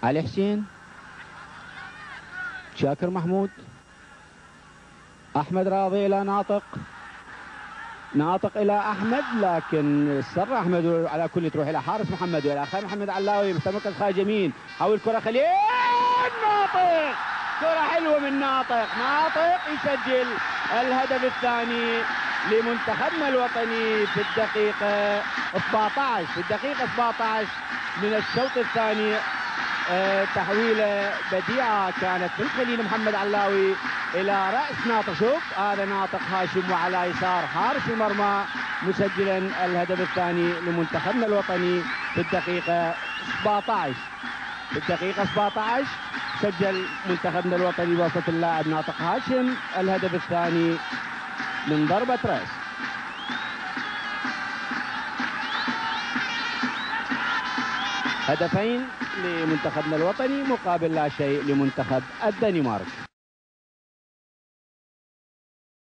علي حسين، شاكر محمود، احمد راضي الى ناطق، ناطق الى احمد، لكن استر احمد على كل تروح الى حارس محمد والى خالد محمد علاوي مستمر خارج يمين، حاول كره خليل، ناطق، كره حلوه من ناطق، ناطق يسجل الهدف الثاني لمنتخبنا الوطني في الدقيقه 17، في الدقيقه 17 من الشوط الثاني. تحويله بديعه كانت من خليل محمد علاوي الى راس ناطق. شوف هذا ناطق هاشم وعلى يسار حارس المرمى مسجلا الهدف الثاني لمنتخبنا الوطني في الدقيقه 17. في الدقيقه 17 سجل منتخبنا الوطني وسط اللاعب ناطق هاشم الهدف الثاني من ضربه راس. هدفين لمنتخبنا الوطني مقابل لا شيء لمنتخب الدنمارك.